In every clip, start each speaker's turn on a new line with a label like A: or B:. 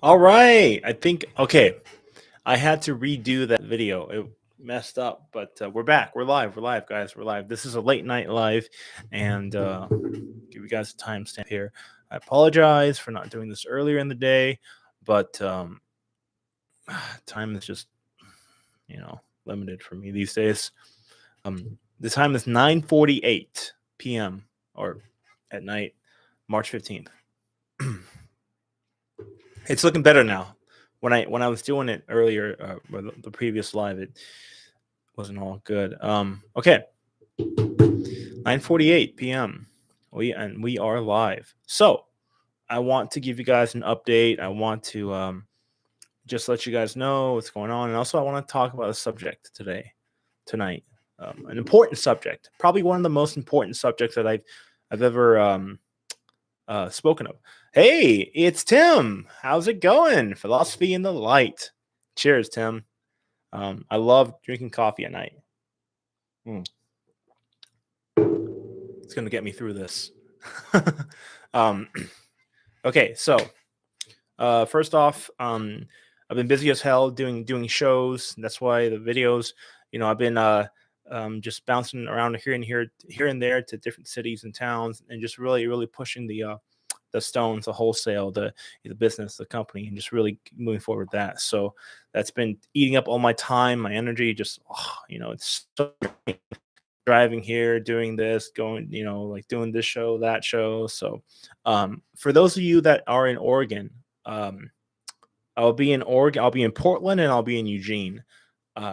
A: All right. I think okay. I had to redo that video. It messed up, but we're back. We're live. We're live, guys. We're live. This is a late night live, and give you guys a timestamp here. I apologize for not doing this earlier in the day, but time is just limited for me these days. The time is 9:48 p.m. or at night, March 15th. It's looking better now. When I was doing it earlier, or the previous live, it wasn't all good. Okay, 9:48 p.m. We are live. So I want to give you guys an update. I want to just let you guys know what's going on, and also I want to talk about a subject tonight, an important subject, probably one of the most important subjects that I've ever spoken of. Hey, it's Tim. How's it going? Philosophy in the light. Cheers, Tim. I love drinking coffee at night. Mm, it's gonna get me through this. um, okay, so first off, I've been busy as hell doing shows. That's why the videos, I've been just bouncing around here and there to different cities and towns, and just really pushing the stones, the wholesale, the business, the company, and just really moving forward with that. So that's been eating up all my time, my energy. Just it's so driving here, doing this, going, like doing this show, that show. So for those of you that are in Oregon, I'll be in Oregon, I'll be in Portland, and I'll be in Eugene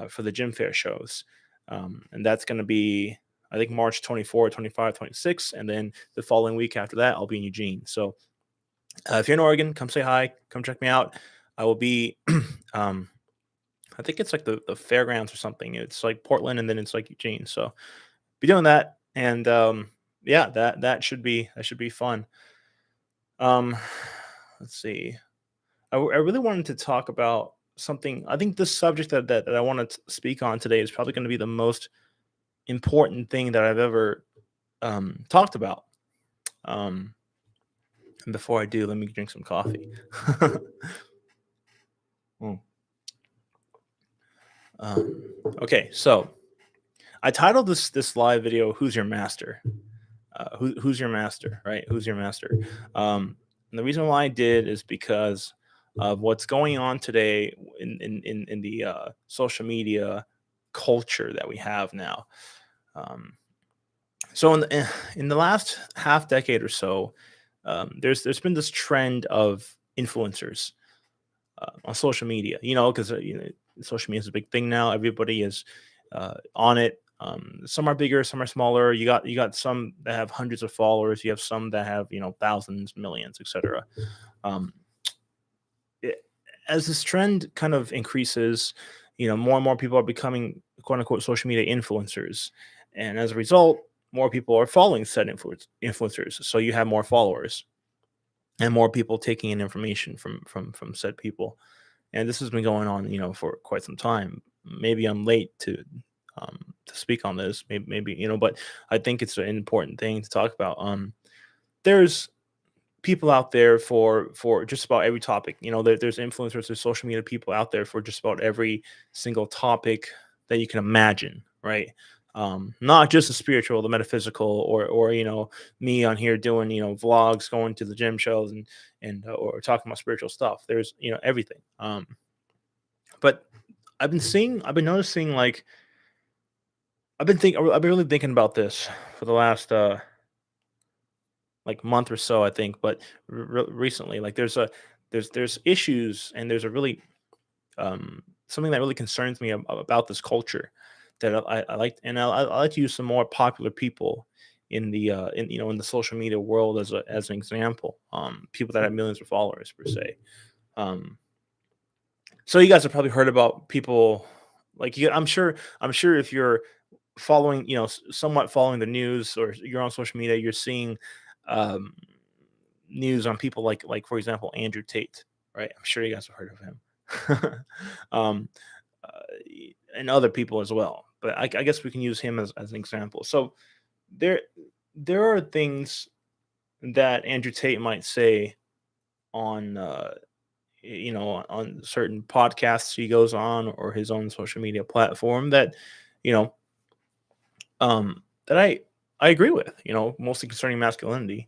A: for the Gym Fair shows. And that's going to be, I think, March 24, 25, 26. And then the following week after that, I'll be in Eugene. So if you're in Oregon, come say hi, come check me out. I will be, I think it's like the fairgrounds or something. It's like Portland and then it's like Eugene. So be doing that. And yeah, that should be fun. Um, let's see. I really wanted to talk about something. I think this subject that I want to speak on today is probably going to be the most important thing that I've ever talked about. Um, and before I do, let me drink some coffee. Mm. Okay, so I titled this live video "Who's Your Master?" Who's your master, right? Who's your master? And the reason why I did is because of what's going on today in the social media culture that we have now. Um, so in the last half decade or so, there's been this trend of influencers on social media. Because social media is a big thing now. Everybody is on it. Some are bigger, some are smaller. You got some that have hundreds of followers. You have some that have thousands, millions, etc. Um, it, as this trend kind of increases, more and more people are becoming quote unquote social media influencers, and as a result, more people are following said influencers. So you have more followers and more people taking in information from said people, and this has been going on, for quite some time. Maybe I'm late to speak on this, maybe, but I think it's an important thing to talk about. There's people out there for just about every topic. There's influencers, there's social media people out there for just about every single topic that you can imagine, right? Not just the spiritual, the metaphysical, or me on here doing vlogs, going to the gym shows, and or talking about spiritual stuff. There's everything. But I've been noticing, like, I've been really thinking about this for the last like month or so, I think. But recently, like, there's issues, and there's a really something that really concerns me about this culture that I like, and I like to use some more popular people in the in the social media world as an example. People that have millions of followers per se. Um, so you guys have probably heard about people like you. I'm sure if you're following, somewhat following the news, or you're on social media, you're seeing um, news on people like for example, Andrew Tate, right? I'm sure you guys have heard of him. um, uh, and other people as well. But I guess we can use him as an example. So there there are things that Andrew Tate might say on on certain podcasts he goes on, or his own social media platform, that you know that I agree with, mostly concerning masculinity.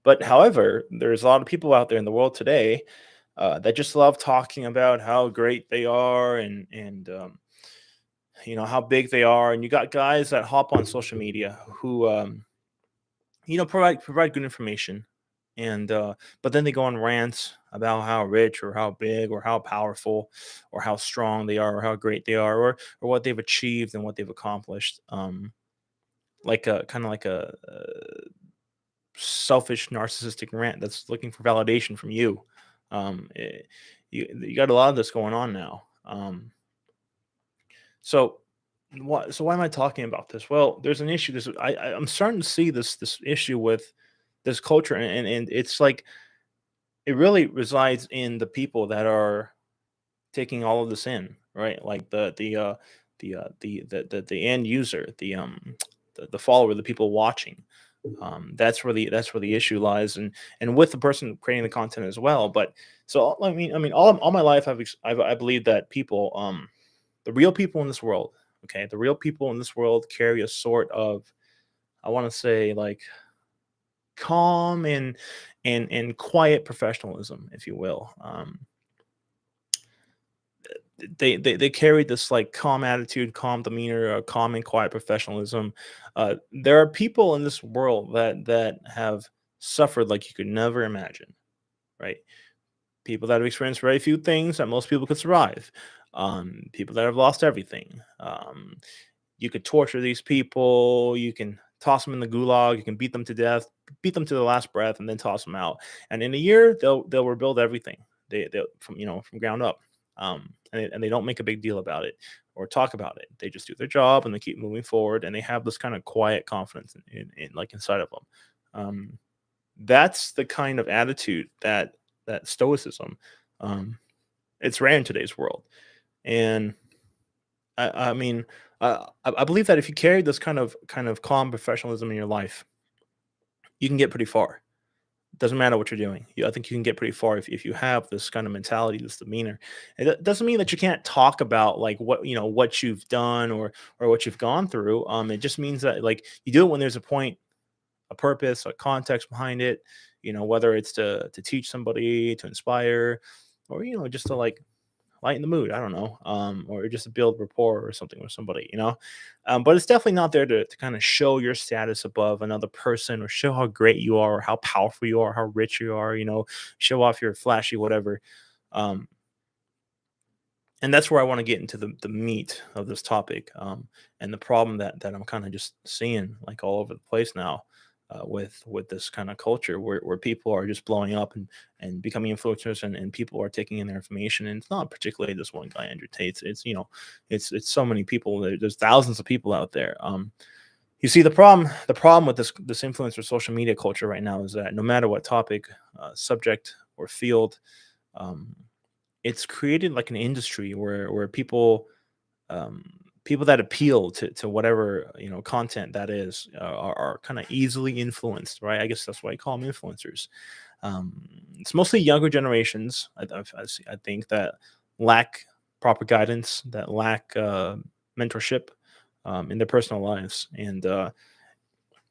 A: But however, there's a lot of people out there in the world today that just love talking about how great they are, and how big they are. And you got guys that hop on social media who provide good information, and but then they go on rants about how rich or how big or how powerful or how strong they are or how great they are, or what they've achieved and what they've accomplished. Like a kind of like a selfish narcissistic rant that's looking for validation from you. um eh, you got a lot of this going on now. So why am I talking about this? Well, there's an issue. I'm starting to see this issue with this culture, and it's like it really resides in the people that are taking all of this in, right? Like the end user, the follower, the people watching. That's where the issue lies, and with the person creating the content as well. But so I mean, all my life I believe that people, the real people in this world, okay, the real people in this world carry a sort of, I want to say, like, calm and quiet professionalism, if you will. They carry this like calm attitude, calm demeanor, calm and quiet professionalism. There are people in this world that have suffered like you could never imagine, right? People that have experienced very few things that most people could survive. People that have lost everything. You could torture these people. You can toss them in the gulag. You can beat them to death, beat them to the last breath, and then toss them out. And in a year, they'll rebuild everything. They from from ground up. And they don't make a big deal about it or talk about it. They just do their job and they keep moving forward. And they have this kind of quiet confidence in like inside of them. Um, that's the kind of attitude that stoicism. Um, it's rare in today's world, and I mean, I believe that if you carry this kind of calm professionalism in your life, you can get pretty far. Doesn't matter what you're doing. I think you can get pretty far if you have this kind of mentality, this demeanor. It doesn't mean that you can't talk about like what you've done or what you've gone through. It just means that like you do it when there's a point, a purpose, a context behind it. Whether it's to teach somebody, to inspire, or just to like lighten the mood. I don't know, or just to build rapport or something with somebody. But it's definitely not there to kind of show your status above another person, or show how great you are, or how powerful you are, how rich you are. Show off your flashy whatever. Um, and that's where I want to get into the meat of this topic, and the problem that I'm kind of just seeing like all over the place now, with this kind of culture where people are just blowing up and becoming influencers, and people are taking in their information. And it's not particularly this one guy, Andrew Tate. It's so many people. There's thousands of people out there. You see, the problem with this influencer social media culture right now is that no matter what topic, subject, or field, um, it's created like an industry where um, people that appeal to whatever content that is, are kind of easily influenced, right? I guess that's why I call them influencers. It's mostly younger generations, I think, that lack proper guidance, that lack mentorship in their personal lives, and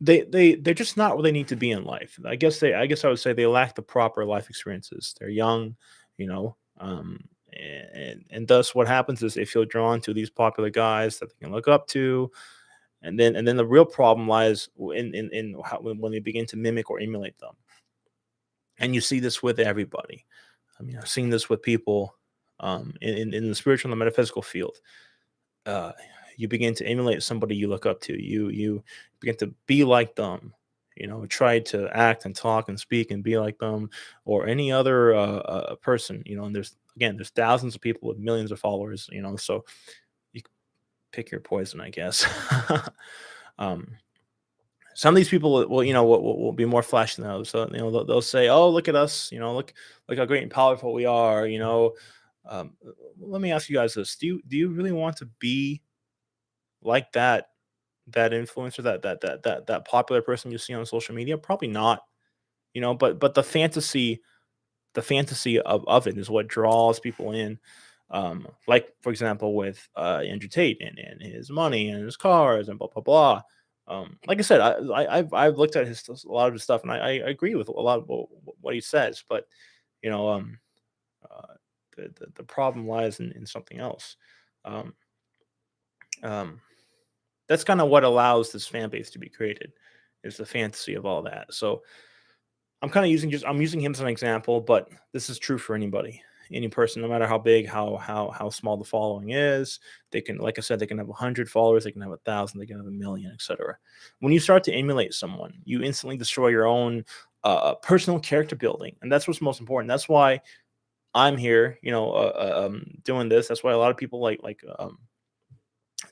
A: they're just not where they need to be in life. I guess I would say they lack the proper life experiences. They're young, you know, and thus what happens is they feel drawn to these popular guys that they can look up to, and then the real problem lies in how, when they begin to mimic or emulate them. And you see this with everybody. I mean, I've seen this with people, in the spiritual and the metaphysical field. uh, you begin to emulate somebody you look up to. You begin to be like them. Try to act and talk and speak and be like them, or any other person. And there's thousands of people with millions of followers. So you can pick your poison, I guess. um, some of these people will be more flashy than others. So they'll say, "Oh, look at us! Look how great and powerful we are." Um, Let me ask you guys this: Do you really want to be like that influencer, that popular person you see on social media? Probably not. But the fantasy the fantasy of it is what draws people in. Like for example with Andrew Tate and his money and his cars and blah blah blah. Like I said, I've looked at a lot of his stuff, and I agree with a lot of what he says, but you know, uh, the problem lies in something else. Um, um, that's kind of what allows this fan base to be created, is the fantasy of all that. So I'm using him as an example, but this is true for anybody, any person, no matter how big, how small the following is. They can, like I said, they can have 100 followers, they can have 1,000, they can have 1,000,000, etc. When you start to emulate someone, you instantly destroy your own personal character building, and that's what's most important. That's why I'm here, doing this. That's why a lot of people like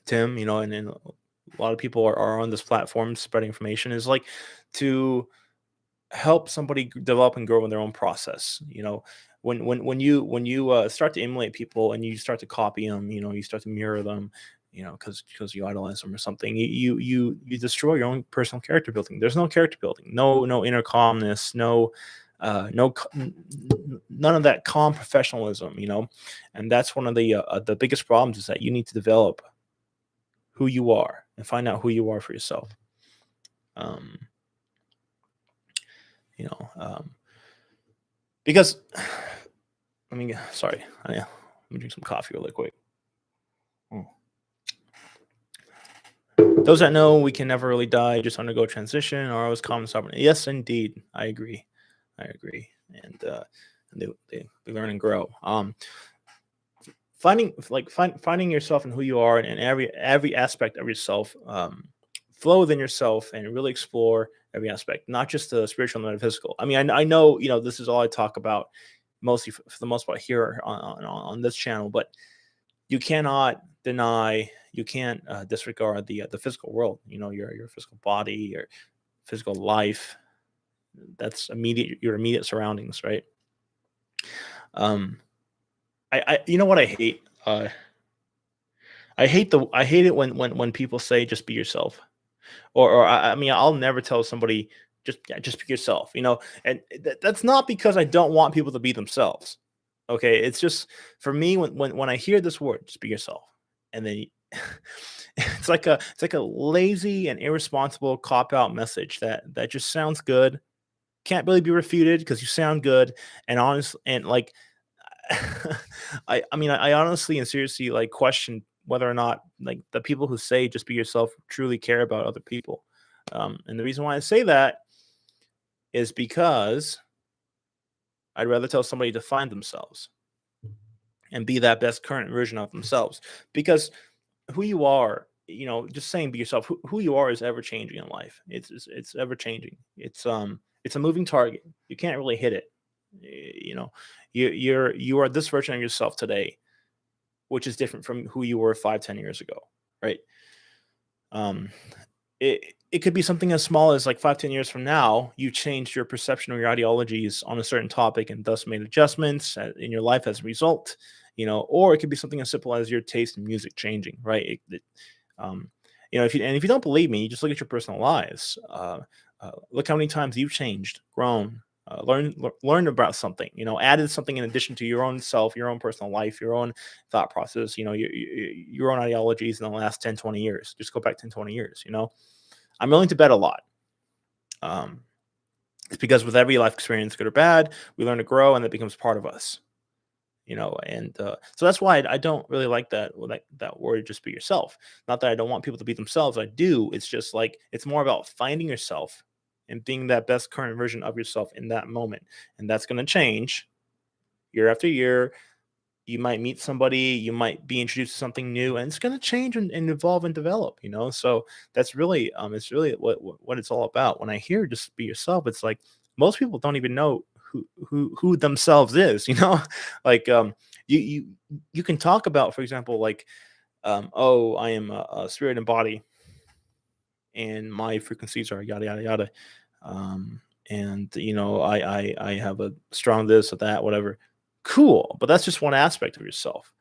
A: Tim, and a lot of people are on this platform spreading information, is like to help somebody develop and grow in their own process. When you start to emulate people and you start to copy them, you start to mirror them, because you idolize them or something, you destroy your own personal character building. There's no character building, no inner calmness, no none of that calm professionalism, and that's one of the biggest problems, is that you need to develop who you are and find out who you are for yourself. um you know um because sorry, let me drink some coffee really quick. Mm. Those that know we can never really die, just undergo transition, or always calm and stubborn. Yes, indeed, I agree. I agree, and they learn and grow. Finding yourself and who you are, and every aspect of yourself, flow within yourself, and really explore every aspect, not just the spiritual and metaphysical. I mean, I know, this is all I talk about mostly, for the most part, here on this channel, but you cannot deny, you can't disregard the physical world. Your physical body, your physical life. That's your immediate surroundings, right? um you know what I hate? I hate it when people say just be yourself, or I mean, I'll never tell somebody just be yourself, and that's not because I don't want people to be themselves. Okay, it's just, for me, when I hear this word, just be yourself, and then it's like a lazy and irresponsible cop out message that just sounds good, can't really be refuted because you sound good, and honest, and like, I mean, I honestly and seriously like question whether or not, like, the people who say just be yourself truly care about other people. And the reason why I say that is because I'd rather tell somebody to find themselves and be that best current version of themselves. Because who you are, just saying be yourself. Who you are is ever changing in life. It's ever changing. It's a moving target. You can't really hit it. You know, you are this version of yourself today, which is different from who you were 5, 10 years ago, right? Um, it could be something as small as, like, 5, 10 years from now, you changed your perception or your ideologies on a certain topic and thus made adjustments in your life as a result. Or it could be something as simple as your taste in music changing, right? Um, if you don't believe me, you just look at your personal lives. Look how many times you've changed, grown, learned about something, added something in addition to your own self, your own personal life, your own thought process, your own ideologies in the last 10, 20 years. Just go back 10, 20 years. I'm willing to bet a lot. Um, it's because with every life experience, good or bad, we learn to grow, and that becomes part of us. And so that's why I don't really like that word, just be yourself. Not that I don't want people to be themselves, I do. It's just like, it's more about finding yourself and being that best current version of yourself in that moment, and that's going to change year after year. You might meet somebody, you might be introduced to something new, and it's going to change and evolve and develop. So that's really, it's really what it's all about. When I hear just be yourself, it's like most people don't even know who themselves is. Like, you can talk about, for example, like, oh, I am a spirit and body, and my frequencies are yada yada yada. And I have a strong this or that, whatever. Cool, but that's just one aspect of yourself.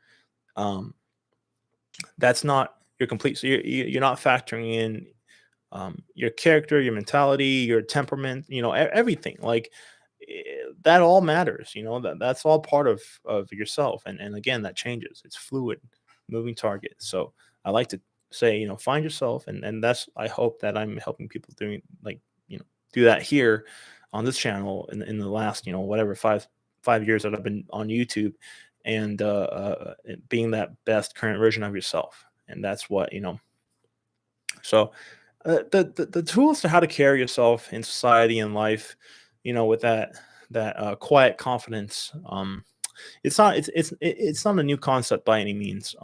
A: um that's not your complete. So you're not factoring in your character, your mentality, your temperament, everything. Like, that all matters. That's all part of yourself, and again, that changes. It's fluid, moving target. So I like to say, find yourself, and that's, I hope that I'm helping people doing, like, do that here on this channel in the last, whatever, 5 years that I've been on YouTube, and being that best current version of yourself. And that's what, so the tools to how to carry yourself in society and life, with that quiet confidence. It's not a new concept by any means.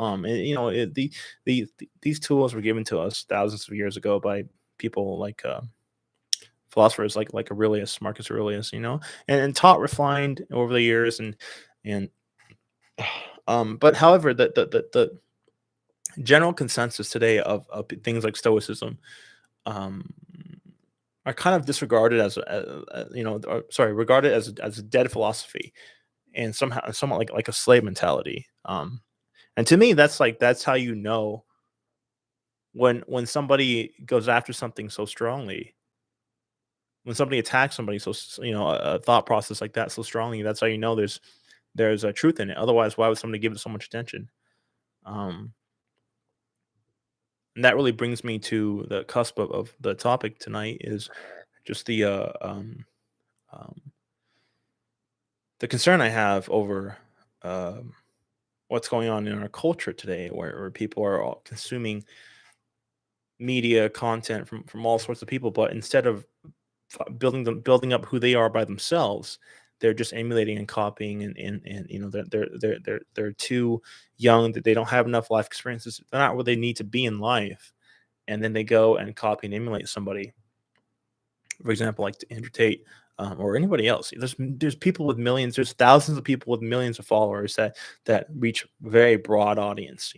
A: These tools were given to us thousands of years ago by people like philosophers like Aurelius, Marcus Aurelius, and taught, refined over the years, and but however, the general consensus today of things like Stoicism, um, are kind of disregarded as or, sorry, regarded as a dead philosophy, and somehow somewhat like a slave mentality. And to me, that's how when somebody goes after something so strongly, when somebody attacks somebody, so a thought process like that so strongly, that's how there's a truth in it. Otherwise, why would somebody give it so much attention? Um, and that really brings me to the cusp of the topic tonight, is just um, the concern I have over um, what's going on in our culture today, where people are all consuming media content from all sorts of people, but instead of building up who they are by themselves, they're just emulating and copying, and they're too young, that they don't have enough life experiences, they're not where they need to be in life, and then they go and copy and emulate somebody, for example, like Andrew Tate, or anybody else. There's people with millions. There's thousands of people with millions of followers that reach very broad audience.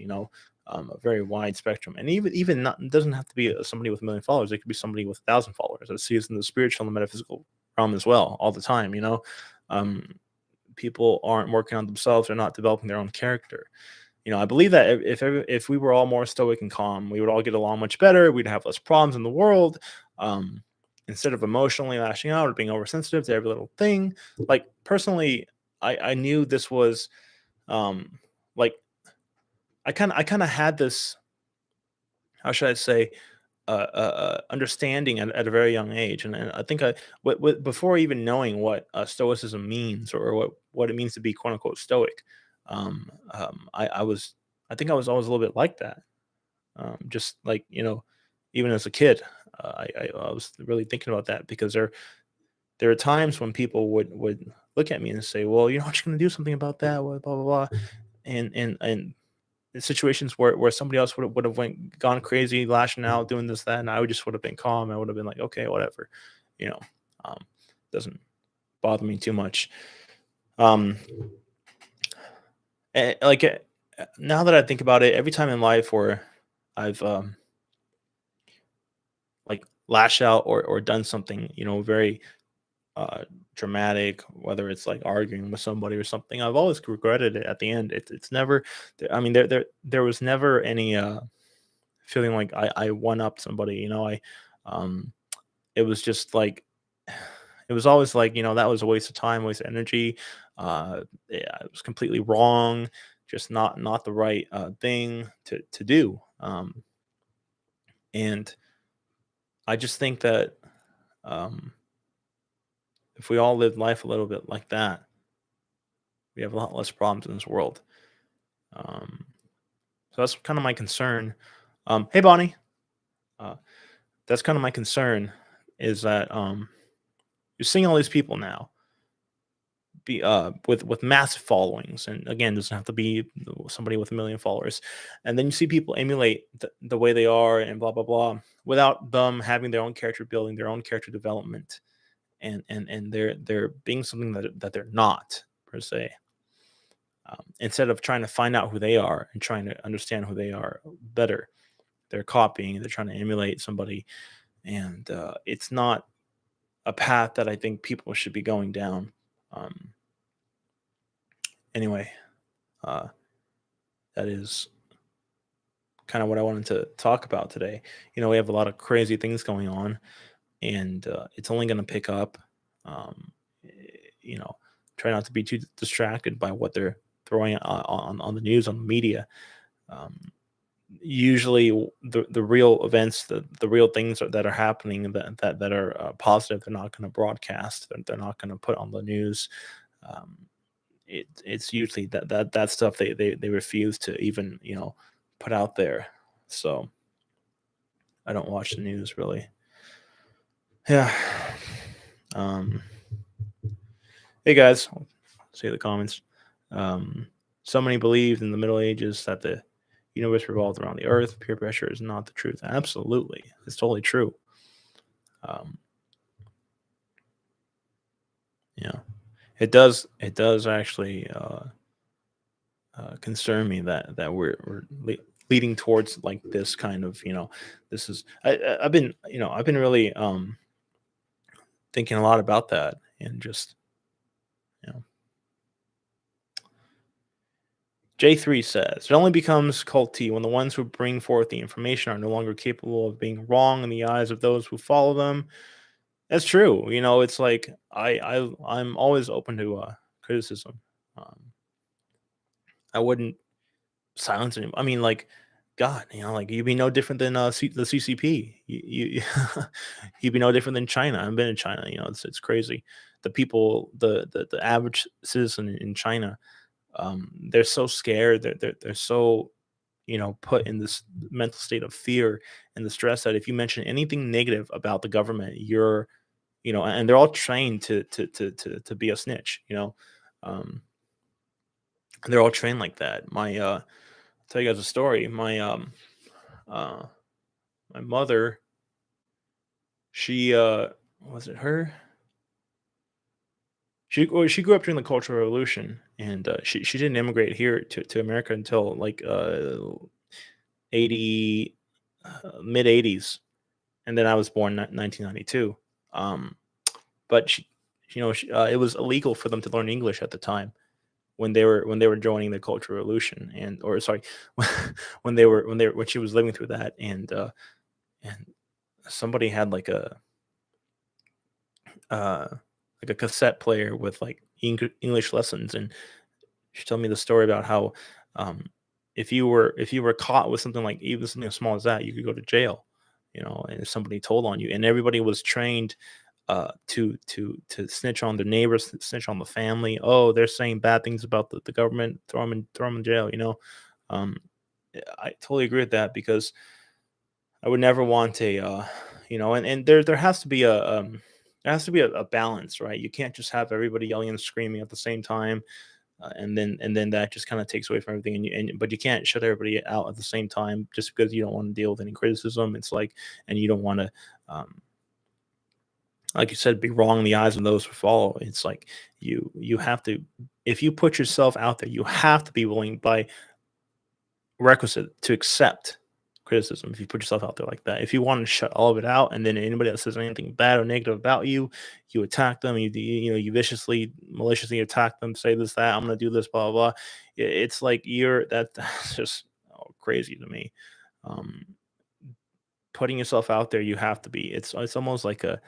A: A very wide spectrum, and even not, it doesn't have to be somebody with a million followers. It could be somebody with 1,000 followers. I see it in the spiritual and the metaphysical realm as well, all the time. Um, People aren't working on themselves. They're not developing their own character. I believe that if we were all more stoic and calm, we would all get along much better. We'd have less problems in the world. Um, Instead of emotionally lashing out or being oversensitive to every little thing. Like, personally, I knew this was, um, like, I kind of had this, how should I say, understanding at a very young age, and I think before even knowing what stoicism means, or what it means to be quote unquote stoic. I think I was always a little bit like that. Just like, even as a kid, I was really thinking about that, because there are times when people would look at me and say, "Well, you're not going to do something about that, blah blah blah," and in situations where somebody else would have gone crazy, lashing out, doing this, that, and I would just would have been calm. I would have been like, okay, whatever, you know, um, doesn't bother me too much. Um, like, now that I think about it, every time in life where I've like lashed out, or done something, very uh dramatic, whether it's like arguing with somebody or something, I've always regretted it at the end. It's never, I mean, there was never any feeling like I one up somebody, um it was just like, it was always like, that was a waste of time, waste of energy. Yeah, it was completely wrong, just not the right thing to do. And I just think that, um if we all lived life a little bit like that, we have a lot less problems in this world. Um, so that's kind of my concern. Hey, Bonnie. Uh, that's kind of my concern, is that, you're seeing all these people now be with massive followings, and again, doesn't have to be somebody with a million followers, and then you see people emulate the way they are, and blah blah blah, without them having their own character building, their own character development, and they're being something that they're not, per se. Instead of trying to find out who they are and trying to understand who they are better, they're copying, they're trying to emulate somebody, and it's not a path that I think people should be going down. Um, anyway, uh, that is kind of what I wanted to talk about today. We have a lot of crazy things going on, and it's only going to pick up. Um, try not to be too distracted by what they're throwing on the news, on the media. Um, Usually the real events, the real things that are happening, that are positive, they're not going to broadcast, they're not going to put on the news. um, it's usually that stuff they refuse to even put out there. So I don't watch the news really. Yeah. um hey guys, see the comments. um so many believed in the Middle Ages that the universe revolved around the earth. Peer pressure is not the truth. Absolutely, it's totally true. um yeah, it does actually concern me that we're leading towards like this kind of, this is I've been, I've been really thinking a lot about that, and just, you know J3 says it only becomes culty when the ones who bring forth the information are no longer capable of being wrong in the eyes of those who follow them. That's true. It's like I'm always open to criticism. um I wouldn't silence him. I mean, like, God, like you'd be no different than the CCP. You'd be no different than China. I've been in China. It's crazy. The people, the average citizen in China, they're so scared. They're so, put in this mental state of fear and the stress that if you mention anything negative about the government, and they're all trained to be a snitch. Um, they're all trained like that. Tell you guys a story. Uh my mother, she was it her? She grew up during the Cultural Revolution, and she didn't immigrate here to America until like 80 mid 80s, and then I was born 1992. Um but it was illegal for them to learn English at the time when they were joining the Cultural Revolution, and or sorry, when she was living through that, and somebody had uh like a cassette player with like English lessons, and she told me the story about how, um if you were caught with something, like even something as small as that, you could go to jail. And if somebody told on you, and everybody was trained to snitch on their neighbors, snitch on the family. Oh, they're saying bad things about the government, throw them in jail. um I totally agree with that, because I would never want and there has to be a balance, right? You can't just have everybody yelling and screaming at the same time, and then that just kind of takes away from everything. But you can't shut everybody out at the same time just because you don't want to deal with any criticism. It's like, and you don't want to, um, like you said, be wrong in the eyes of those who follow. It's like you have to, if you put yourself out there, you have to be willing by requisite to accept criticism. If you put yourself out there like that, if you want to shut all of it out, and then anybody that says anything bad or negative about you, you attack them. You viciously, maliciously attack them. Say this, that, I'm going to do this, blah blah blah. It's like that's just crazy to me. Um, Putting yourself out there, you have to be. It's almost like a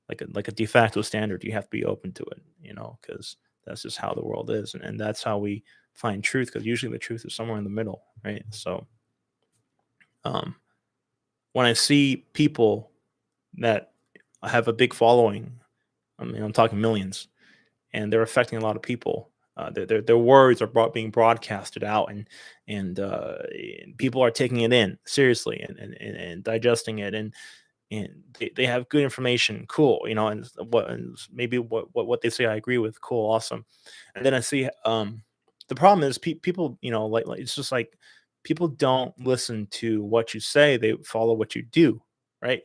A: de facto standard. You have to be open to it. Because that's just how the world is, and that's how we find truth. Because usually the truth is somewhere in the middle, right? So, um, when I see people that have a big following, I mean, I'm talking millions, and they're affecting a lot of people. Their words are being broadcasted out, and people are taking it in seriously, and digesting it, and they have good information. Cool, and maybe what they say I agree with. Cool, awesome. And then I see, the problem is people, like it's just like people don't listen to what you say; they follow what you do, right?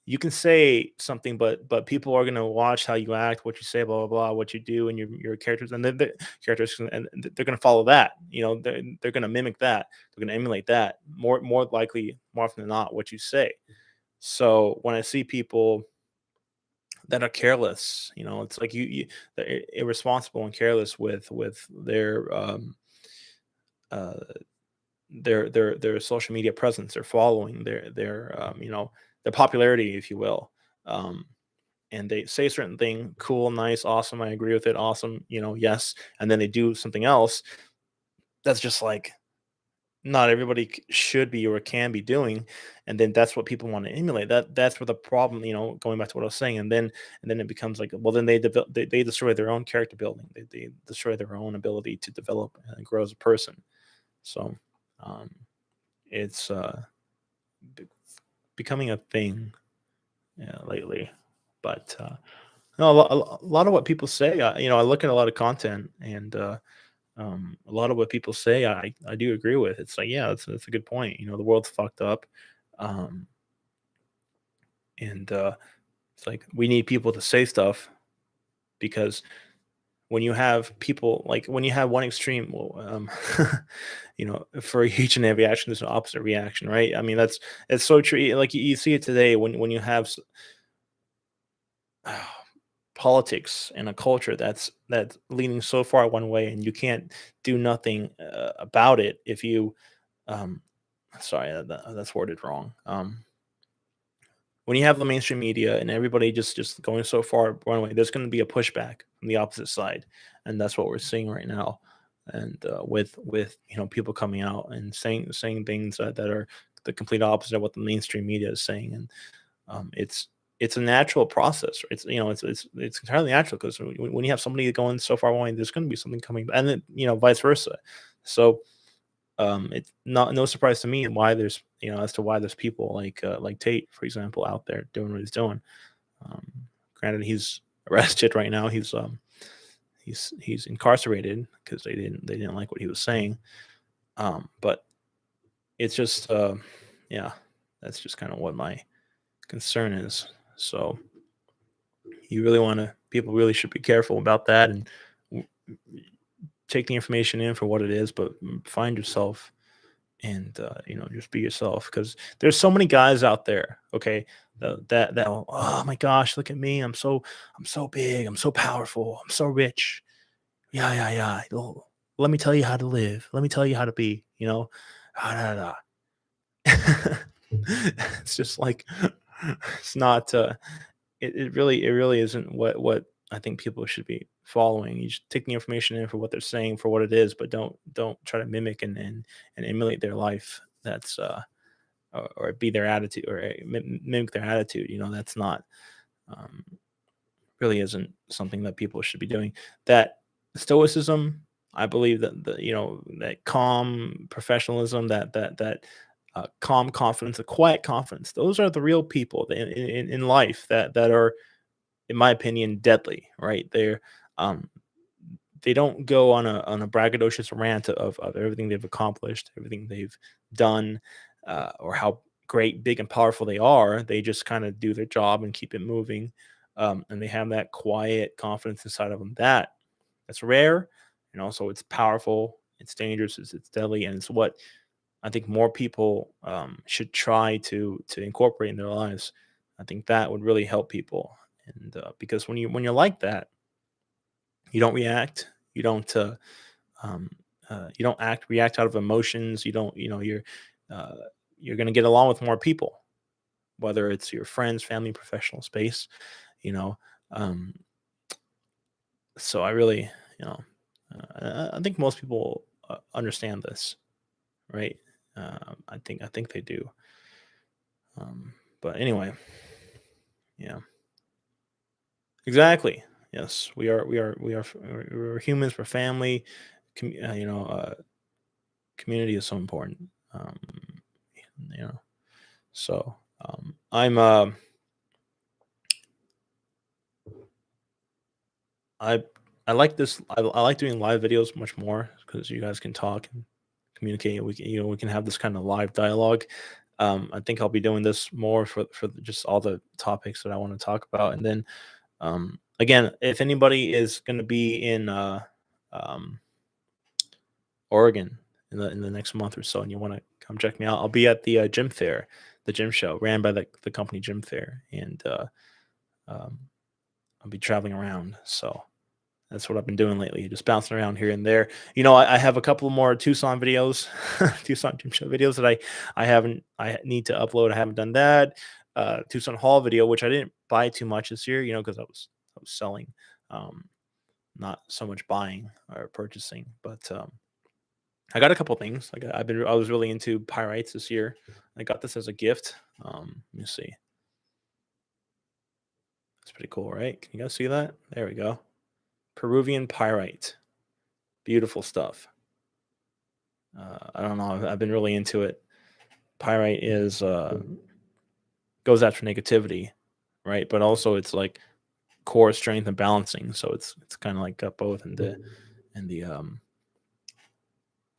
A: You can say something, but people are gonna watch how you act, what you say, blah blah blah, what you do, and your characters, and then the characters, and they're gonna follow that. They're gonna mimic that. They're gonna emulate that more likely, more often than not, what you say. So when I see people that are careless, it's like they're irresponsible and careless with uh, their social media presence, their following, their popularity, if you will. Um, and they say a certain thing, cool, nice, awesome, I agree with it, awesome, yes, and then they do something else that's just like not everybody should be or can be doing, and then that's what people want to emulate. That's where the problem, going back to what I was saying, and then it becomes like, well, then they destroy their own character building. They destroy their own ability to develop and grow as a person. So, um, it's be- becoming a thing, lately. But no, a lot of what people say, I look at a lot of content, and a lot of what people say, I do agree with. It's like, yeah, that's a good point. The world's fucked up, um, and it's like we need people to say stuff, because when you have people, like when you have one extreme, well, for each and every action, there's an opposite reaction, right? I mean, it's so true. Like you see it today when you have politics and a culture that's leaning so far one way, and you can't do nothing about it if you um sorry, that's worded wrong. When you have the mainstream media and everybody just going so far one way, there's going to be a pushback from the opposite side, and that's what we're seeing right now. And with people coming out and saying things that are the complete opposite of what the mainstream media is saying, and it's a natural process. It's it's entirely natural, because when you have somebody going so far away, there's going to be something coming, and then vice versa. So it's not no surprise to me why there's as to why there's people like Tate, for example, out there doing what he's doing. Um, Granted, he's arrested right now. He's incarcerated because they didn't like what he was saying. But it's just yeah, that's just kind of what my concern is. So you really want to people really should be careful about that, and w- take the information in for what it is, but find yourself, and just be yourself, because there's so many guys out there, okay, oh my gosh, look at me, I'm so big, I'm so powerful, I'm so rich, yeah, yeah, yeah, oh, let me tell you how to live, let me tell you how to be, ah, da, da, da. It's just like it's not it really isn't what I think people should be following. You should take the information in for what they're saying, for what it is, but don't try to mimic and emulate their life. That's or be their attitude, or mimic their attitude. That's not um, really isn't something that people should be doing. That stoicism, I believe, that that calm professionalism, that calm confidence, a quiet confidence. Those are the real people in life that are, in my opinion, deadly. Right? Um, they don't go on a braggadocious rant of everything they've accomplished, everything they've done, or how great, big, and powerful they are. They just kind of do their job and keep it moving, and they have that quiet confidence inside of them. That's rare, and also it's powerful. It's dangerous. It's deadly, and it's what I think more people should try to incorporate in their lives. I think that would really help people, and because when you're like that, you don't react. You don't. Um, you don't react out of emotions. You don't. Uh, you're going to get along with more people, whether it's your friends, family, professional space. You know. Um, so I really, you know, I think most people understand this, right? I think they do. But anyway, yeah, exactly. Yes, we're humans. We're family. Com- uh, you know, uh, Community is so important. Um, you know, so I I like this. I like doing live videos much more, because you guys can talk and communicate. We can have this kind of live dialogue. I think I'll be doing this more for just all the topics that I want to talk about, and then again, if anybody is going to be in um, Oregon in the next month or so, and you want to come check me out, I'll be at the gym fair, the gym show ran by the company Gym Fair, and um, I'll be traveling around. So that's what I've been doing lately, just bouncing around here and there. I have a couple more Tucson videos, Tucson gym show videos that I need to upload. I haven't done that. Tucson Hall video, which I didn't buy too much this year, because I was selling, um, not so much buying or purchasing. But I got a couple things. Like I was really into pyrites this year. I got this as a gift. Let me see. It's pretty cool, right? Can you guys see that? There we go. Peruvian pyrite. Beautiful stuff. I don't know. I've been really into it. Pyrite is goes after negativity, right? But also it's like core strength and balancing. So it's kind of like got both in the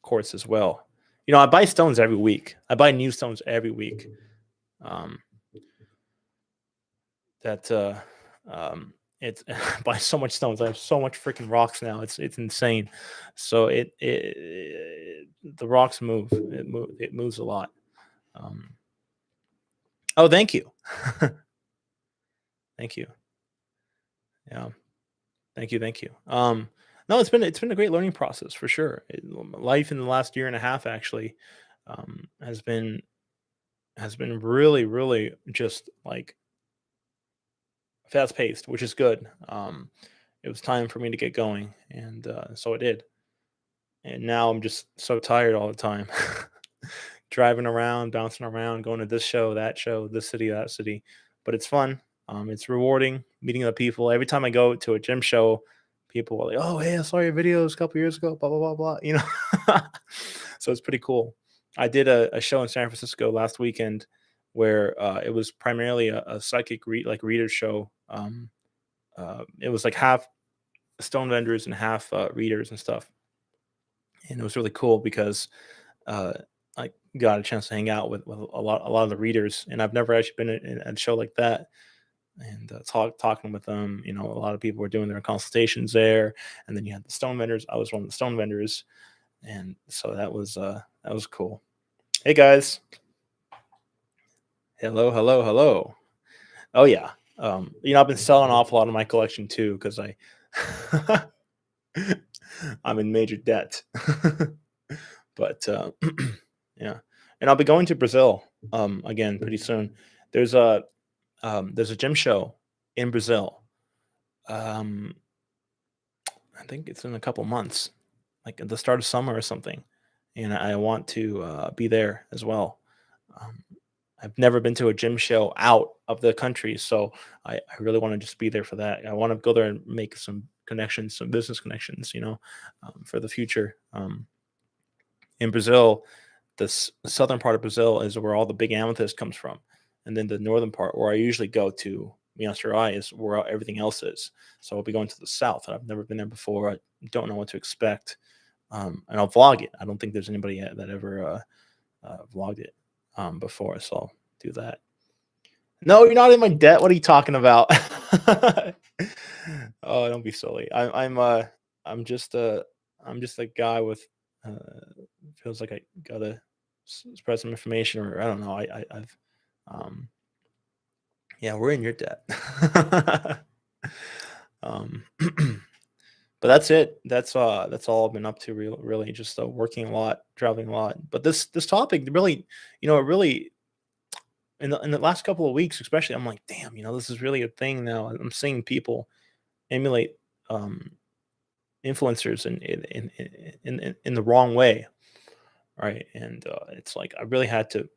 A: quartz as well. I buy stones every week. I buy new stones every week. Um, that it's I buy so much stones. I have so much freaking rocks now. It's insane. So the rocks move. It moves a lot. Um, oh, thank you, thank you. Yeah, thank you. No, it's been a great learning process for sure. Life in the last year and a half actually has been really really just like fast paced, which is good. It was time for me to get going, and so I did. And now I'm just so tired all the time, driving around, bouncing around, going to this show, this city, that city. But it's fun. It's rewarding meeting other people. Every time I go to a gym show, people are like, "Oh, hey, I saw your videos a couple years ago." Blah blah blah blah. So it's pretty cool. I did a show in San Francisco last weekend where it was primarily a psychic reader show. It was like half stone vendors and half readers and stuff, and it was really cool because uh, I got a chance to hang out with a lot of the readers, and I've never actually been at a show like that. And talking with them, a lot of people were doing their consultations there, and then you had the stone vendors. I was one of the stone vendors, and so that was cool. Hey guys, hello, hello, hello. Oh yeah, I've been selling off a lot of my collection too because I'm in major debt. But yeah, and I'll be going to Brazil again pretty soon. There's a gym show in Brazil. Um, I think it's in a couple months, like at the start of summer or something, and I want to be there as well. Um, I've never been to a gym show out of the country, so I really want to just be there for that. I want to go there and make some connections, some business connections, for the future. In Brazil, southern part of Brazil is where all the big amethyst comes from, and then the northern part, where I usually go to Minas Gerais, is where everything else is. So I'll be going to the south, and I've never been there before. I don't know what to expect, and I'll vlog it. I don't think there's anybody that ever vlogged it before, so I'll do that. No, you're not in my debt. What are you talking about? Oh, don't be silly. I'm just a guy with uh, feels like I gotta spread some information, or I don't know. I've um yeah, we're in your debt. um, but that's it. That's all I've been up to. Really, just working a lot, traveling a lot. But this topic really, it really in the last couple of weeks, especially, I'm like, damn, this is really a thing now. I'm seeing people emulate um, influencers in the wrong way, right? And it's like I really had to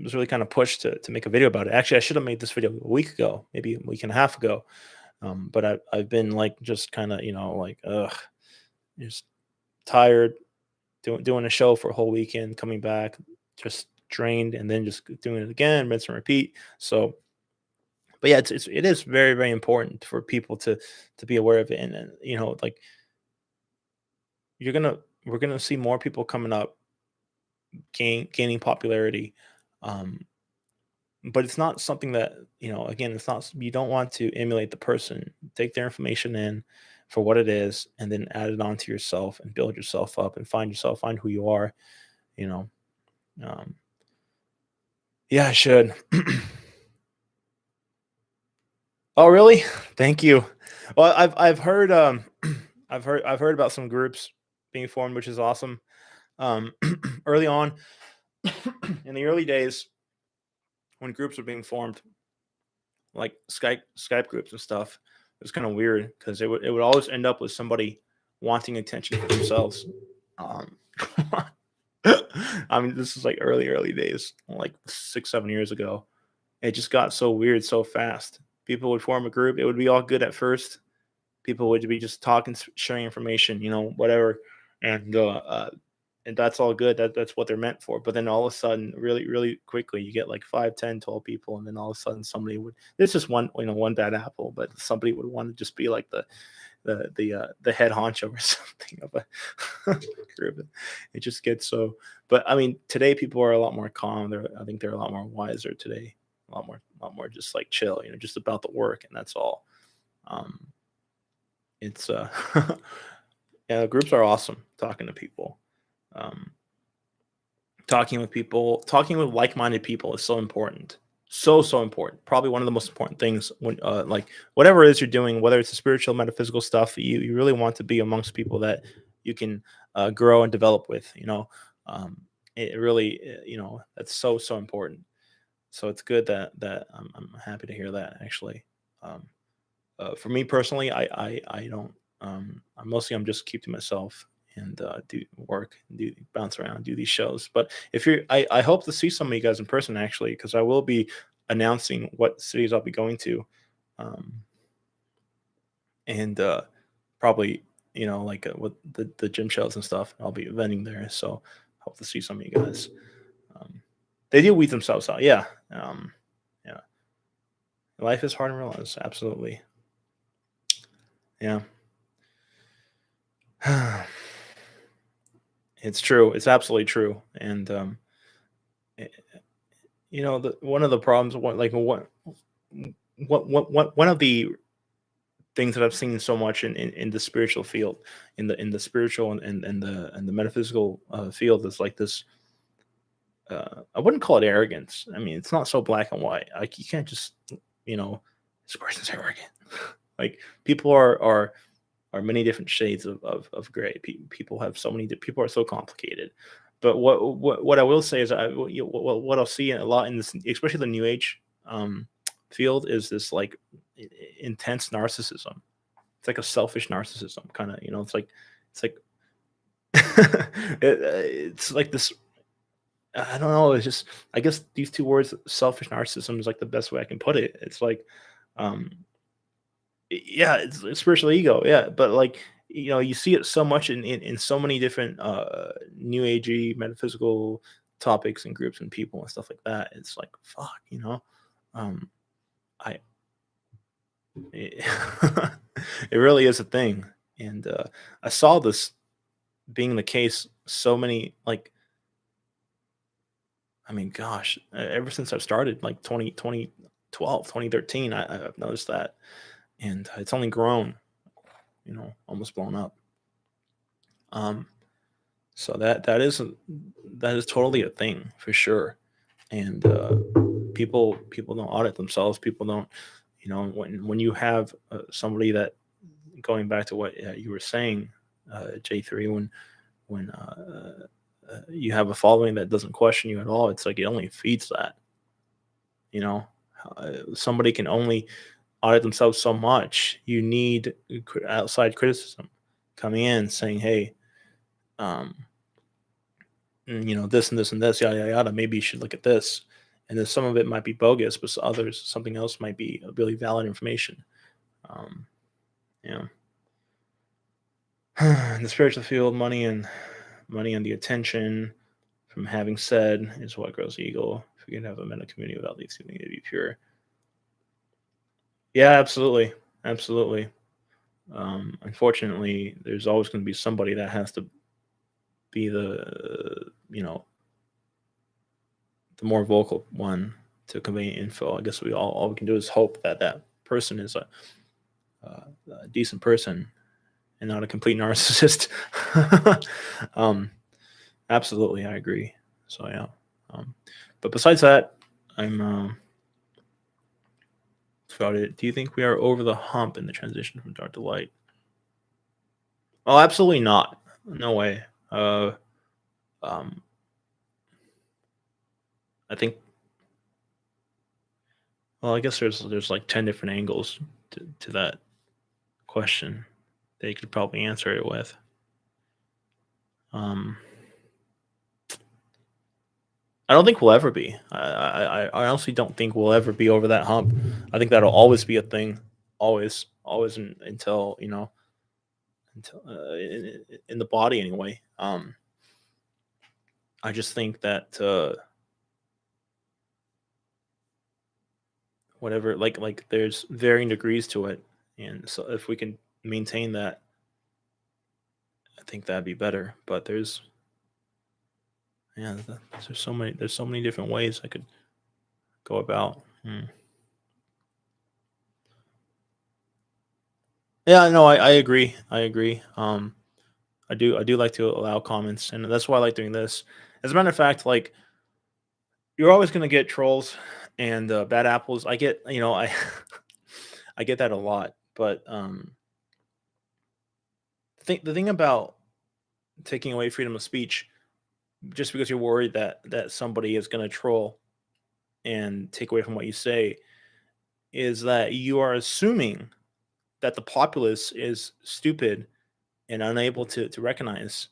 A: was really kind of pushed to make a video about it. Actually, I should have made this video a week ago, maybe a week and a half ago. But I've been like just kind of like just tired doing a show for a whole weekend, coming back just drained, and then just doing it again, rinse and repeat. So, but yeah, it is very very important for people to be aware of it, and like you're gonna we're gonna see more people coming up, gaining popularity. Um, but it's not something that again, it's not, you don't want to emulate the person. Take their information in for what it is, and then add it onto yourself and build yourself up and find who you are. you know um yeah, I should. Oh really? Thank you. Well, I've heard I've heard about some groups being formed, which is awesome. um Early on, in the early days when groups were being formed, like Skype groups and stuff. It was kind of weird because it would always end up with somebody wanting attention for themselves. Um, I mean, this is like early days, like 6 7 years ago. It just got so weird so fast. People would form a group. It would be all good at first. People would be just talking, sharing information, whatever, and and that's all good. That's what they're meant for. But then all of a sudden, really quickly, you get like 5, 10, 12 people, and then all of a sudden, somebody would. This is one bad apple, but somebody would want to just be like the head honcho or something of a group. It just gets so. But I mean, today people are a lot more calm. I think they're a lot more wiser today. A lot more just like chill. Just about the work, and that's all. Um, it's yeah, groups are awesome. Talking to people, um, talking with like-minded people is so important. So important. Probably one of the most important things when like whatever it is you're doing, whether it's the spiritual, metaphysical stuff, you really want to be amongst people that you can grow and develop with. Um, it really, that's so important. So it's good that I'm happy to hear that actually. Um, for me personally, I don't. I'm just keep to myself and do work, do bounce around, do these shows. But if I hope to see some of you guys in person actually, because I will be announcing what cities I'll be going to, um, and probably like with the gym shows and stuff. I'll be vending there, so hope to see some of you guys. Um, they do weed themselves out, yeah. Yeah, life is hard and realize, absolutely, yeah. It's true. It's absolutely true. And eh, one of the problems, one of the things that I've seen so much in the spiritual field, in the spiritual and the metaphysical field is like this. I wouldn't call it arrogance. I mean, it's not so black and white. Like you can't just, you know, this person's arrogant. Like people are many different shades of gray. People have so many. People are so complicated. But what I will say is, what I'll see a lot in this, especially the new age field, is this like intense narcissism. It's like a selfish narcissism, kind of. It's like it's like this. I don't know. It's just, I guess these two words, selfish narcissism, is like the best way I can put it. It's like, um, yeah, it's spiritual ego, yeah, but like you see it so much in so many different new agey metaphysical topics and groups and people and stuff like that. It's like fuck, um I it, it really is a thing. And I saw this being the case so many, like, I mean, gosh, ever since I've started, like 2012, 2013, I've noticed that. And it's only grown, almost blown up. Um, so that is totally a thing for sure. And people don't audit themselves. People don't, when you have somebody that, going back to what you were saying, J3, when you have a following that doesn't question you at all, it's like it only feeds that. You know, somebody can only audit themselves so much. You need outside criticism coming in saying, "Hey, um, this and this and this, yada yada yada. Maybe you should look at this." And then some of it might be bogus, but something else might be really valid information. Um, yeah. In the spiritual field, money and the attention from having said is what grows the ego. If you can have a mental community without the seeming to be pure. Yeah, absolutely, absolutely. Unfortunately, there's always going to be somebody that has to be the more vocal one to convey info. I guess all we can do is hope that that person is a decent person and not a complete narcissist. um, absolutely, I agree. So yeah. Um, but besides that, I'm about it. Do you think we are over the hump in the transition from dark to light? Oh, absolutely not. No way. Um, I think Well, I guess there's like 10 different angles to that question that you could probably answer it with. Um, I don't think we'll ever be. I honestly don't think we'll ever be over that hump. I think that'll always be a thing, always, always until until in the body anyway. I just think that whatever, like there's varying degrees to it, and so if we can maintain that, I think that'd be better. But yeah, there's so many different ways I could go about. Yeah, no, I agree. I agree. I do like to allow comments, and that's why I like doing this. As a matter of fact, like you're always gonna get trolls and bad apples. I get, I I get that a lot. But the thing about taking away freedom of speech just because you're worried that somebody is gonna troll and take away from what you say is that you are assuming that the populace is stupid and unable to recognize,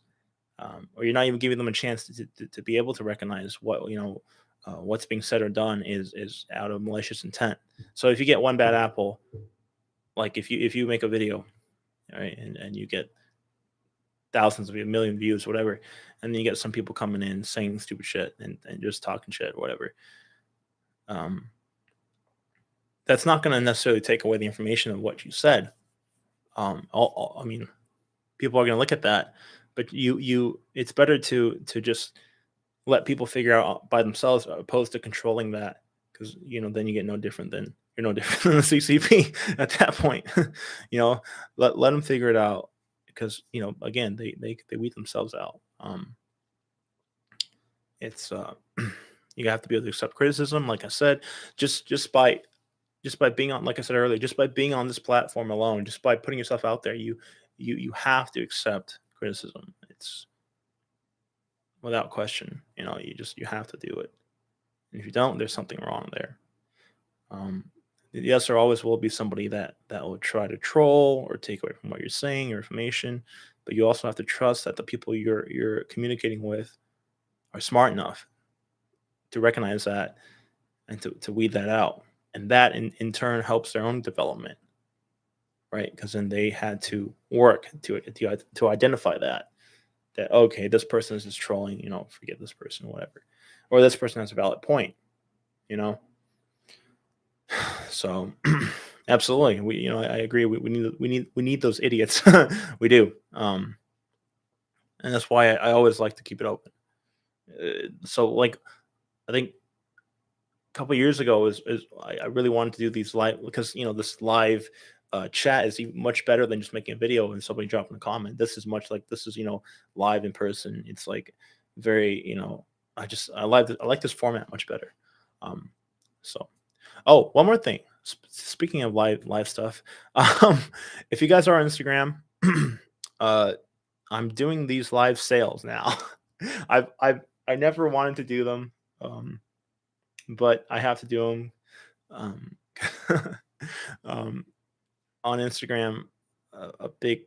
A: or you're not even giving them a chance to be able to recognize what what's being said or done is out of malicious intent. So if you get one bad apple, like if you make a video, right, and you get thousands of a million views, whatever, and then you get some people coming in saying stupid shit and just talking shit, or whatever. Um, that's not going to necessarily take away the information of what you said. I mean, people are going to look at that, but it's better to just let people figure out by themselves opposed to controlling that, because then you get no different than you're no different than the CCP at that point. Let them figure it out, because again, they weed themselves out. It's you have to be able to accept criticism, like I said, just by being on, like I said earlier, just by being on this platform alone, just by putting yourself out there, you have to accept criticism. It's without question. You have to do it. And if you don't, there's something wrong there. Um, yes, there always will be somebody that will try to troll or take away from what you're saying, your information. But you also have to trust that the people you're communicating with are smart enough to recognize that and to weed that out. And that in turn helps their own development, right? Because then they had to work to identify that okay, this person is just trolling, forget this person, whatever, or this person has a valid point, you know. So absolutely, I agree. We need those idiots. We do, and that's why I always like to keep it open. So like I think a couple years ago is I really wanted to do these live, because this live chat is even much better than just making a video and somebody dropping a comment. This is much like this is live in person. It's like very I like this format much better. Um, so oh, one more thing. Speaking of live stuff, um, if you guys are on Instagram, uh, I'm doing these live sales now. I never wanted to do them. But I have to do them. Um, um, on Instagram, a big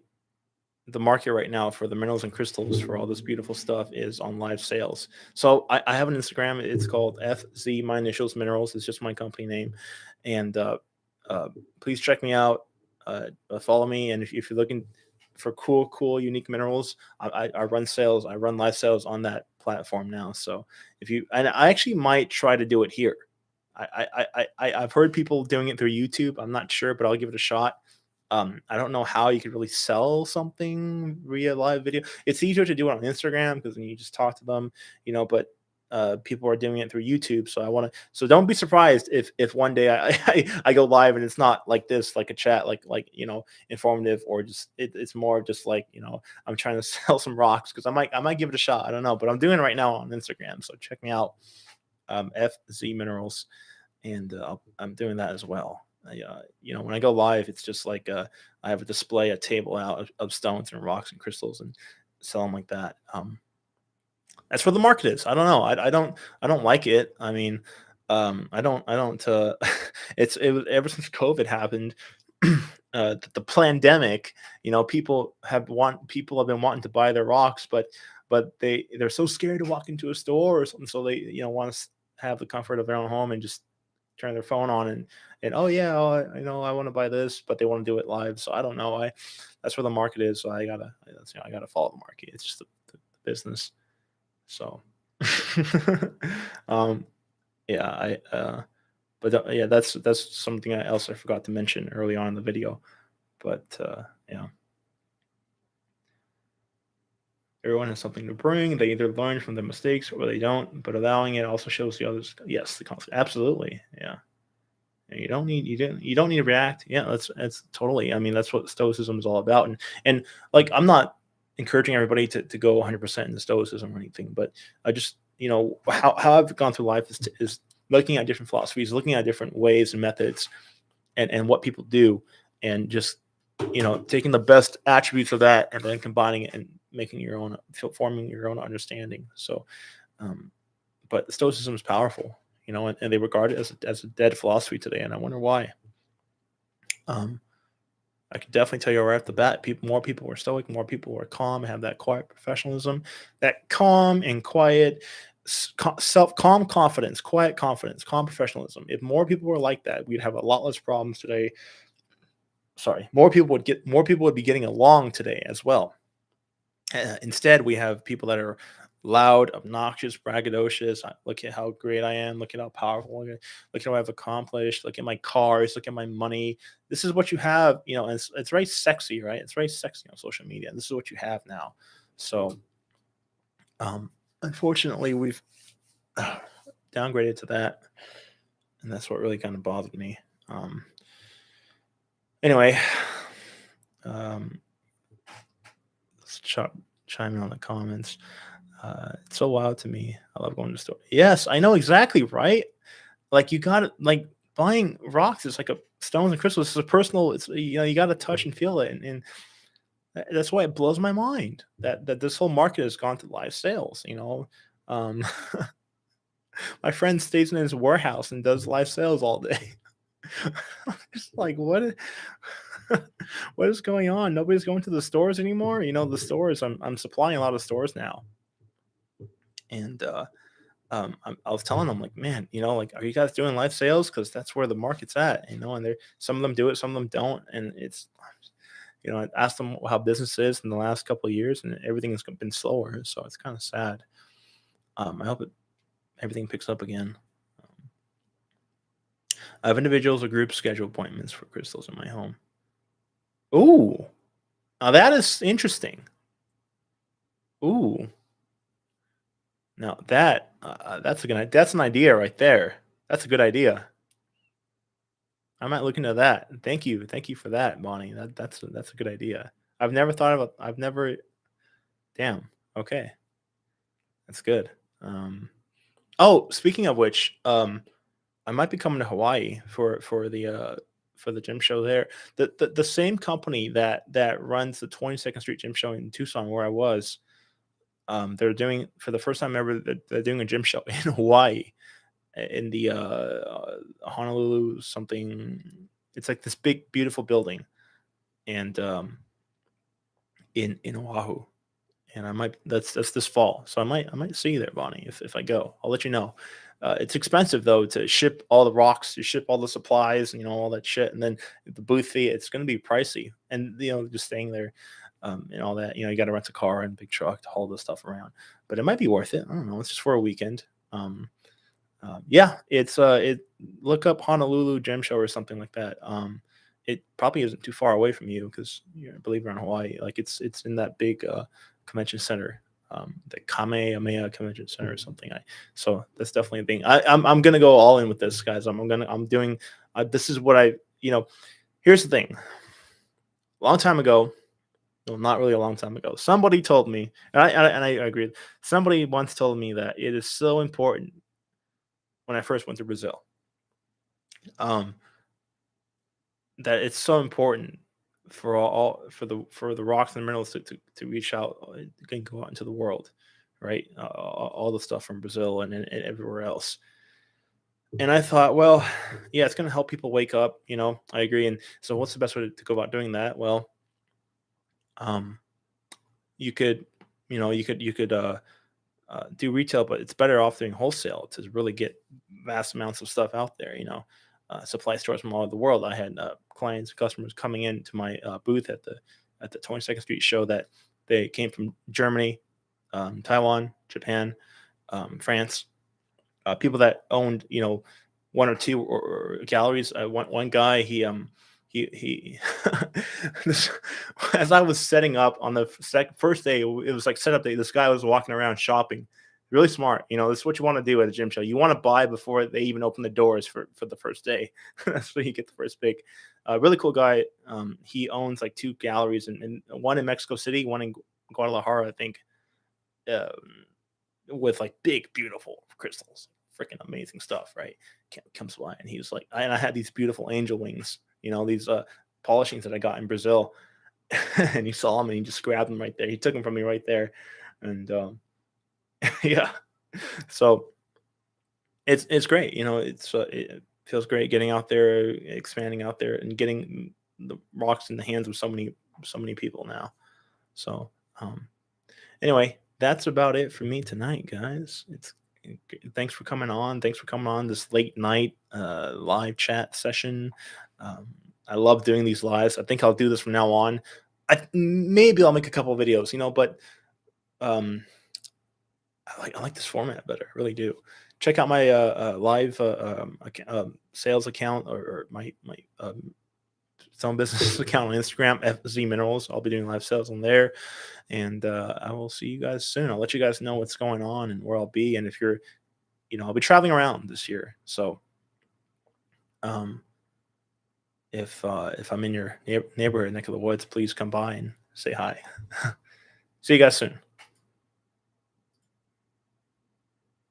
A: the market right now for the minerals and crystals for all this beautiful stuff is on live sales. So I have an Instagram. It's called FZ My Initials Minerals. It's just my company name, and uh, please check me out. Follow me, and if you're looking for cool, unique minerals, I run sales. I run live sales on that platform now. So if you and I actually might try to do it here. I've heard people doing it through YouTube. I'm not sure, but I'll give it a shot. I don't know how you could really sell something via live video. It's easier to do it on Instagram because then you just talk to them, but people are doing it through YouTube. So so don't be surprised if one day I go live and it's not like this, like a chat, like informative, or just it's more just like I'm trying to sell some rocks, because I might give it a shot. I don't know, but I'm doing it right now on Instagram. So check me out, FZ Minerals, and I'm doing that as well. When I go live, it's just like I have a display, a table out of stones and rocks and crystals, and sell them like that. That's where the market is. I don't know. I don't like it. I mean, I don't. It was ever since COVID happened, the pandemic. People have been wanting to buy their rocks, but they're so scared to walk into a store or something, so they want to have the comfort of their own home and just turn their phone on and oh yeah, oh, I know I want to buy this, but they want to do it live. So I don't know. That's where the market is. So I gotta follow the market. It's just the business. So, um, yeah, yeah, that's something else I forgot to mention early on in the video. But yeah, everyone has something to bring. They either learn from their mistakes or they don't. But allowing it also shows the others. Yes, the concept. Absolutely. Yeah. And you don't need to react. Yeah, that's totally. I mean, that's what stoicism is all about. And like I'm not encouraging everybody to go 100% into stoicism or anything, but I just how I've gone through life is looking at different philosophies, looking at different ways and methods, and what people do, and just taking the best attributes of that and then combining it and making your own, forming your own understanding. So, um, but stoicism is powerful, and they regard it as a dead philosophy today, and I wonder why. Um, I can definitely tell you right off the bat, more people were stoic, more people were calm, have that quiet professionalism, that calm and quiet, calm confidence, quiet confidence, calm professionalism. If more people were like that, we'd have a lot less problems today. Sorry, more people would be getting along today as well. Instead, we have people that are loud, obnoxious, braggadocious. Look at how great I am. Look at how powerful. Look at what I've accomplished. Look at my cars. Look at my money. This is what you have. And it's very sexy, right? It's very sexy on social media. And this is what you have now. So, unfortunately, we've downgraded to that. And that's what really kind of bothered me. Anyway, let's chime in on the comments. It's so wild to me. I love going to the store. Yes, I know exactly, right? Like you got to like buying rocks is like a stones and crystals. It's a personal. It's you got to touch and feel it, and that's why it blows my mind that this whole market has gone to live sales. Um, my friend stays in his warehouse and does live sales all day. Just like what is going on? Nobody's going to the stores anymore. The stores. I'm supplying a lot of stores now, and I was telling them like, man, like, are you guys doing live sales? Because that's where the market's at, and some of them do it, some of them don't, and it's, I asked them how business is in the last couple of years, and everything has been slower, so it's kind of sad. I hope everything picks up again. I have individuals or groups schedule appointments for crystals in my home. Ooh, now that is interesting. Ooh, now that's an idea right there. That's a good idea. I might look into that. Thank you for that, Bonnie. That's a good idea. I've never. Damn. Okay, that's good. Um, oh, speaking of which, I might be coming to Hawaii for the gym show there. The same company that runs the 22nd Street Gym Show in Tucson, where I was. They're doing for the first time ever. They're doing a gym show in Hawaii, in the Honolulu something. It's like this big, beautiful building, and in Oahu, and I might that's this fall, so I might see you there, Bonnie, if I go. I'll let you know. It's expensive though to ship all the rocks, to ship all the supplies, and all that shit, and then the booth fee. It's going to be pricey, and just staying there, and all that. You got to rent a car and big truck to haul this stuff around, but it might be worth it. I don't know. It's just for a weekend. Yeah, it look up Honolulu Gem Show or something like that. It probably isn't too far away from you because I believe you're in Hawaii. Like it's in that big convention center, the Kamehameha Convention Center or something. So that's definitely a thing. I'm gonna go all in with this, guys. I'm doing. This is what I. Here's the thing. A long time ago, well, not really a long time ago, somebody told me, and I agree. Somebody once told me that it is so important when I first went to Brazil. Um, that it's so important for for the rocks and minerals to reach out, can go out into the world, right? All the stuff from Brazil and everywhere else. And I thought, well, yeah, it's going to help people wake up. I agree. And so, what's the best way to go about doing that? Well, um, you could, you could do retail, but it's better off doing wholesale to really get vast amounts of stuff out there. Supply stores from all over the world. I had clients, customers coming into my booth at the 22nd Street show that they came from Germany, Taiwan, Japan, France. People that owned, one or two or galleries. One guy, he this, as I was setting up on the first day, it was like setup day. This guy was walking around shopping. Really smart. This is what you want to do at a gym show. You want to buy before they even open the doors for the first day. That's when you get the first pick. Really cool guy. He owns like two galleries, and one in Mexico City, one in Guadalajara, I think. Um, with like big, beautiful crystals, freaking amazing stuff, right? Comes by, and he was like, and I had these beautiful angel wings, these polishings that I got in Brazil, and he saw them and he just grabbed them right there. He took them from me right there, and yeah, so it's great. It feels great getting out there, expanding out there, and getting the rocks in the hands of so many people now. So um, anyway, that's about it for me tonight, guys. Thanks for coming on. Thanks for coming on this late night live chat session. Um, I love doing these lives. I think I'll do this from now on. Maybe I'll make a couple of videos, but um, I like this format better. I really do. Check out my live sales account or my own business account on Instagram, FZ Minerals. I'll be doing live sales on there. And I will see you guys soon. I'll let you guys know what's going on and where I'll be. And if you're, I'll be traveling around this year. So um, if I'm in your neighborhood, neck of the woods, please come by and say hi. See you guys soon.